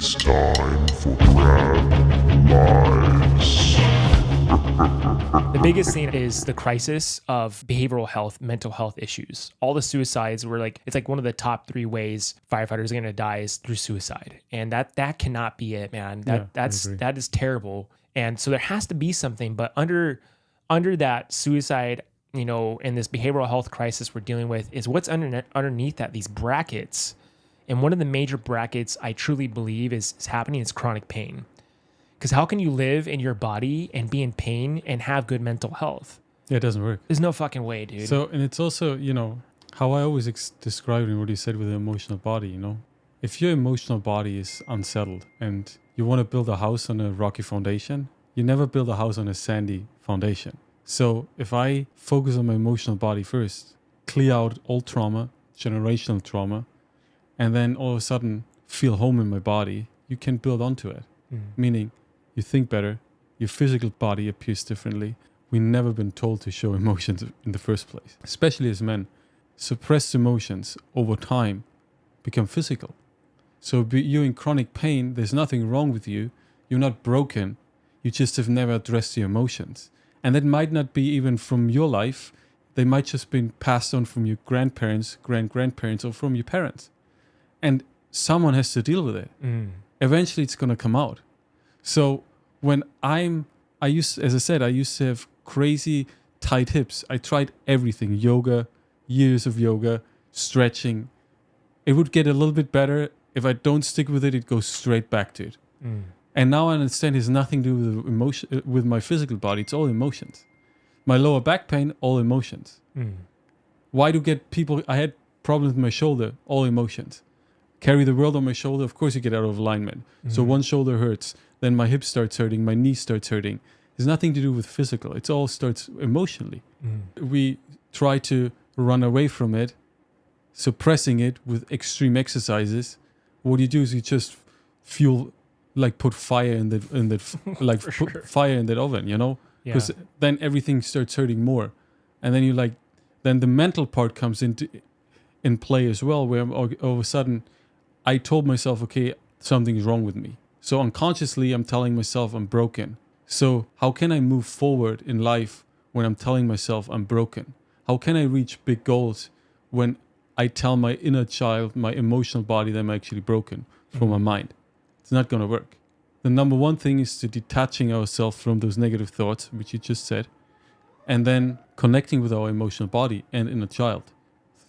It's time for Crab Lives. The biggest thing is the crisis of behavioral health, mental health issues. All the suicides were it's like one of the top 3 ways firefighters are going to die is through suicide. And that cannot be it, man. That is terrible. And so there has to be something, but under that suicide, and this behavioral health crisis we're dealing with is what's underneath that, these brackets. And one of the major brackets I truly believe is happening is chronic pain. Because how can you live in your body and be in pain and have good mental health? Yeah, it doesn't work. There's no fucking way, dude. So, and it's also, how I always describe it in what you said with the emotional body, If your emotional body is unsettled and you want to build a house on a rocky foundation, you never build a house on a sandy foundation. So if I focus on my emotional body first, clear out old trauma, generational trauma, and then all of a sudden feel home in my body, you can build onto it. Meaning you think better, your physical body appears differently. We've never been told to show emotions in the first place, especially as men. Suppressed emotions over time become physical. So you're in chronic pain, there's nothing wrong with you. You're not broken. You just have never addressed your emotions. And that might not be even from your life. They might just been passed on from your grandparents, grandparents, or from your parents. And someone has to deal with it. Eventually it's going to come out. So when I used to have crazy tight hips. I tried everything, yoga, years of yoga, stretching. It would get a little bit better. If I don't stick with it, it goes straight back to it. And now I understand it has nothing to do with emotion, with my physical body. It's all emotions. My lower back pain, all emotions. Why do get people? I had problems with my shoulder, all emotions. Carry the world on my shoulder, of course you get out of alignment. So one shoulder hurts, then my hip starts hurting, my knee starts hurting. It's nothing to do with physical. It all starts emotionally. We try to run away from it, suppressing it with extreme exercises. What you do is you just put fire in that fire in that oven, because then everything starts hurting more, and then then the mental part comes in play as well, where all of a sudden I told myself, okay, something's wrong with me. So unconsciously I'm telling myself I'm broken. So how can I move forward in life when I'm telling myself I'm broken? How can I reach big goals when I tell my inner child, my emotional body, that I'm actually broken from my mind? It's not going to work. The number one thing is to detaching ourselves from those negative thoughts, which you just said, and then connecting with our emotional body and inner child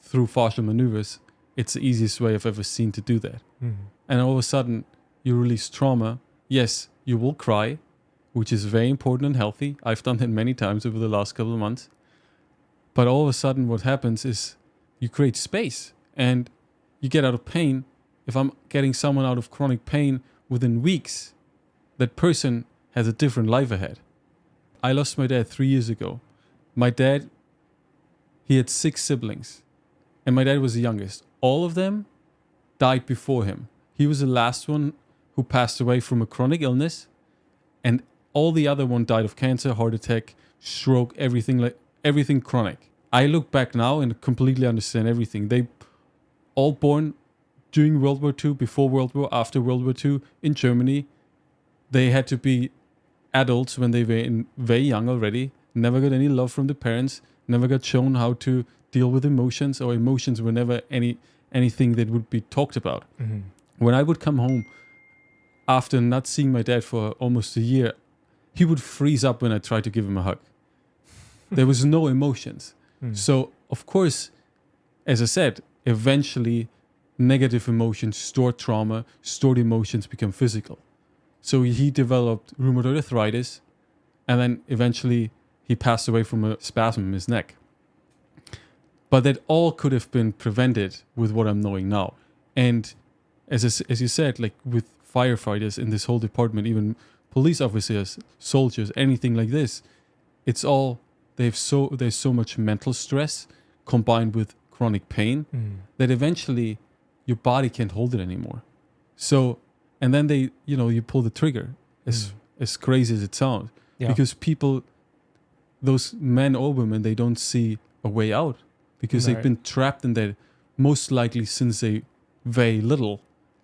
through facial maneuvers. It's the easiest way I've ever seen to do that. And all of a sudden, you release trauma. Yes, you will cry, which is very important and healthy. I've done that many times over the last couple of months. But all of a sudden, what happens is you create space and you get out of pain. If I'm getting someone out of chronic pain within weeks, that person has a different life ahead. I lost my dad 3 years ago. My dad, he had 6 siblings, and my dad was the youngest. All of them died before him. He was the last one who passed away from a chronic illness, and all the other one died of cancer, heart attack, stroke, everything chronic. I look back now and completely understand everything. They all born during World War II, before World War, after World War II in Germany. They had to be adults when they were very young already, never got any love from the parents, never got shown how to deal with emotions, or emotions were never anything that would be talked about. When I would come home after not seeing my dad for almost a year, he would freeze up when I tried to give him a hug. There was no emotions. So, of course, as I said, eventually negative emotions, stored trauma, stored emotions become physical. So he developed rheumatoid arthritis, and then eventually he passed away from a spasm in his neck. But that all could have been prevented with what I'm knowing now. And as you said, like with firefighters in this whole department, even police officers, soldiers, anything like this, it's all, there's so much mental stress combined with chronic pain that eventually your body can't hold it anymore. So, and then you pull the trigger, as crazy as it sounds, because people, those men or women, they don't see a way out because they've been trapped in that most likely since they very little.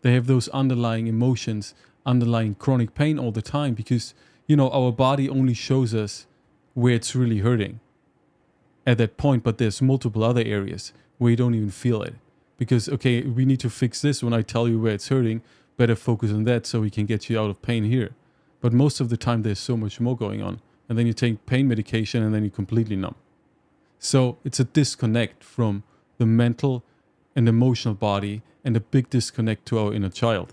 They have those underlying emotions, underlying chronic pain all the time because, you know, our body only shows us where it's really hurting at that point, but there's multiple other areas where you don't even feel it. Because, okay, we need to fix this when I tell you where it's hurting, better focus on that so we can get you out of pain here. But most of the time there's so much more going on. And then you take pain medication and then you're completely numb. So it's a disconnect from the mental and emotional body and a big disconnect to our inner child.